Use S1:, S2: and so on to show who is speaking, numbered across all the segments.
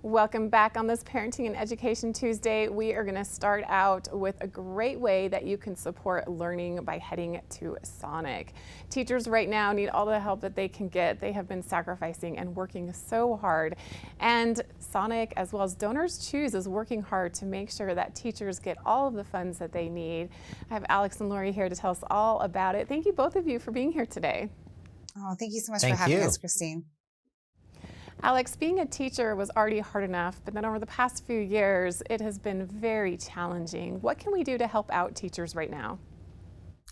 S1: Welcome back on this Parenting and Education Tuesday. We are going to start out with a great way that you can support learning by heading to Sonic. Teachers right now need all the help that they can get. They have been sacrificing and working so hard. And Sonic, as well as Donors Choose, is working hard to make sure that teachers get all of the funds that they need. I have Alex and Lori here to tell us all about it. Thank you both of you for being here today.
S2: Oh, thank you so much for having us, Christine.
S1: Alex, being a teacher was already hard enough, but then over the past few years, it has been very challenging. What can we do to help out teachers right now?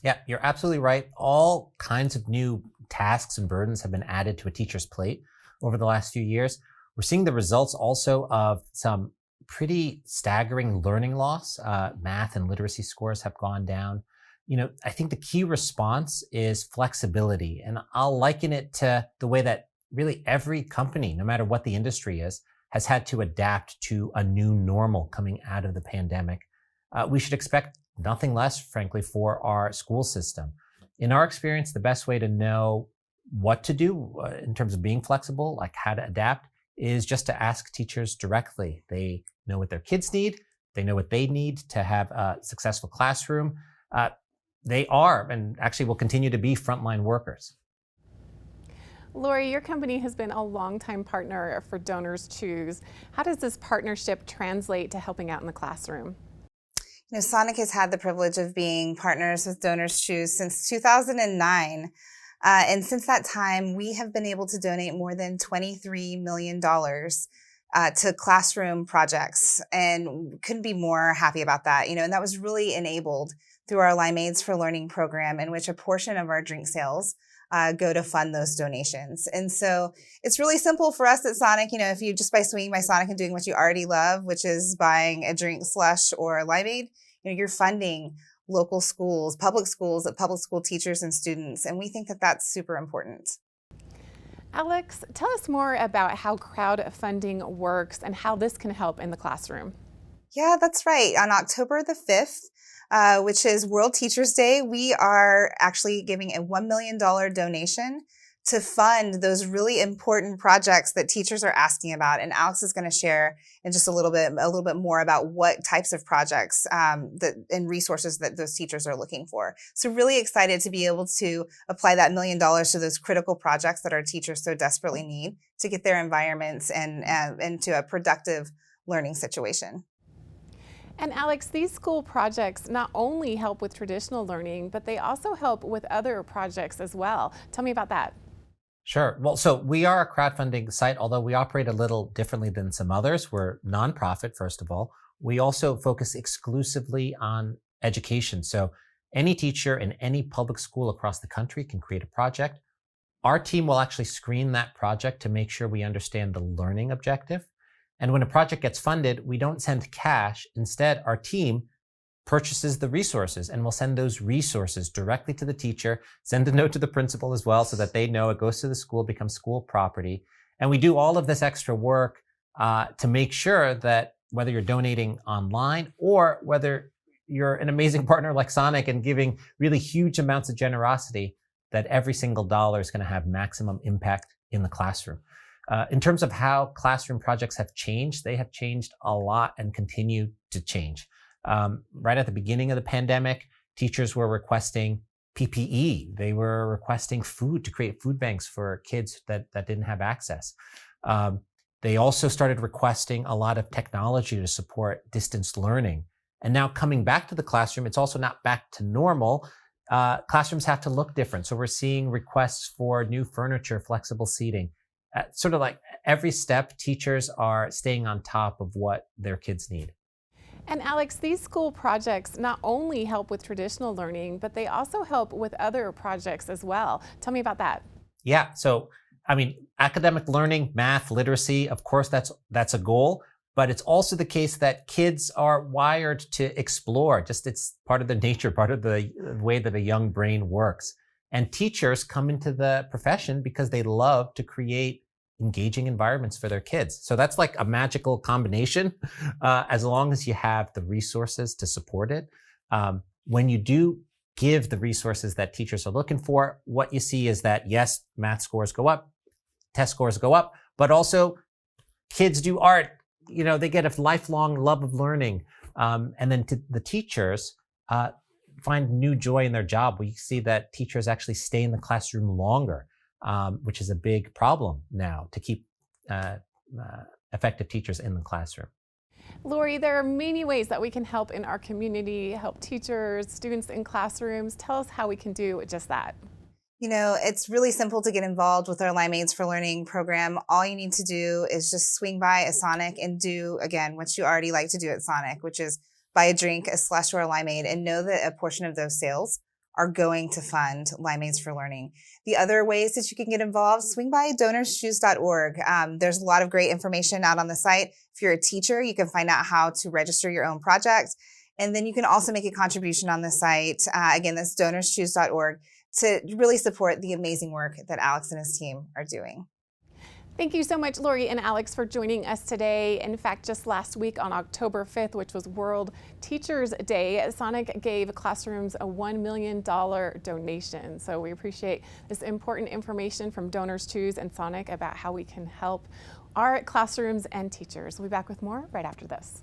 S3: Yeah, you're absolutely right. All kinds of new tasks and burdens have been added to a teacher's plate over the last few years. We're seeing the results also of some pretty staggering learning loss. Math and literacy scores have gone down. I think the key response is flexibility, and I'll liken it to the way that really every company, no matter what the industry is, has had to adapt to a new normal coming out of the pandemic. We should expect nothing less, frankly, for our school system. In our experience, the best way to know what to do in terms of being flexible, like how to adapt, is just to ask teachers directly. They know what their kids need. They know what they need to have a successful classroom. They are, and actually will continue to be, frontline workers.
S1: Lori, your company has been a longtime partner for Donors Choose. How does this partnership translate to helping out in the classroom?
S2: Sonic has had the privilege of being partners with Donors Choose since 2009. And since that time, we have been able to donate more than $23 million to classroom projects, and couldn't be more happy about that. And that was really enabled through our Limeades for Learning program, in which a portion of our drink sales go to fund those donations. And so it's really simple for us at Sonic. If you just by swinging by Sonic and doing what you already love, which is buying a drink, slush, or a Limeade, you're funding local schools, public schools, public school teachers and students. And we think that that's super important.
S1: Alex, tell us more about how crowdfunding works and how this can help in the classroom.
S2: Yeah, that's right. On October the 5th, which is World Teachers Day, we are actually giving a $1 million donation to fund those really important projects that teachers are asking about. And Alex is going to share in just a little bit more about what types of projects and resources that those teachers are looking for. So really excited to be able to apply that $1 million to those critical projects that our teachers so desperately need to get their environments and into a productive learning situation.
S1: And Alex, these school projects not only help with traditional learning, but they also help with other projects as well. Tell me about that.
S3: Sure. Well, so we are a crowdfunding site, although we operate a little differently than some others. We're nonprofit, first of all. We also focus exclusively on education. So any teacher in any public school across the country can create a project. Our team will actually screen that project to make sure we understand the learning objective. And when a project gets funded, we don't send cash. Instead, our team purchases the resources, and we'll send those resources directly to the teacher, send a note to the principal as well so that they know it goes to the school, becomes school property. And we do all of this extra work to make sure that whether you're donating online or whether you're an amazing partner like Sonic and giving really huge amounts of generosity, that every single dollar is going to have maximum impact in the classroom. In terms of how classroom projects have changed, they have changed a lot and continue to change. Right at the beginning of the pandemic, teachers were requesting PPE. They were requesting food to create food banks for kids that didn't have access. They also started requesting a lot of technology to support distance learning. And now coming back to the classroom, it's also not back to normal. Classrooms have to look different. So we're seeing requests for new furniture, flexible seating. Sort of like every step, teachers are staying on top of what their kids need.
S1: And Alex, these school projects not only help with traditional learning, but they also help with other projects as well. Tell me about that.
S3: Yeah, so academic learning, math, literacy, of course, that's a goal, but it's also the case that kids are wired to explore. Just it's part of the nature, part of the way that a young brain works. And teachers come into the profession because they love to create engaging environments for their kids. So that's like a magical combination, as long as you have the resources to support it. When you do give the resources that teachers are looking for, what you see is that, yes, math scores go up, test scores go up, but also kids do art, they get a lifelong love of learning. And then the teachers find new joy in their job. We see that teachers actually stay in the classroom longer, which is a big problem now to keep effective teachers in the classroom.
S1: Lori, there are many ways that we can help in our community, help teachers, students in classrooms. Tell us how we can do just that.
S2: It's really simple to get involved with our Limeades for Learning program. All you need to do is just swing by a Sonic and do, again, what you already like to do at Sonic, which is buy a drink, a slush, or a limeade, and know that a portion of those sales are going to fund Limeades for Learning. The other ways that you can get involved, swing by donorschoose.org. There's a lot of great information out on the site. If you're a teacher, you can find out how to register your own project. And then you can also make a contribution on the site. Again, that's donorschoose.org to really support the amazing work that Alex and his team are doing.
S1: Thank you so much, Lori and Alex, for joining us today. In fact, just last week on October 5th, which was World Teachers Day, Sonic gave classrooms a $1 million donation. So we appreciate this important information from Donors Choose and Sonic about how we can help our classrooms and teachers. We'll be back with more right after this.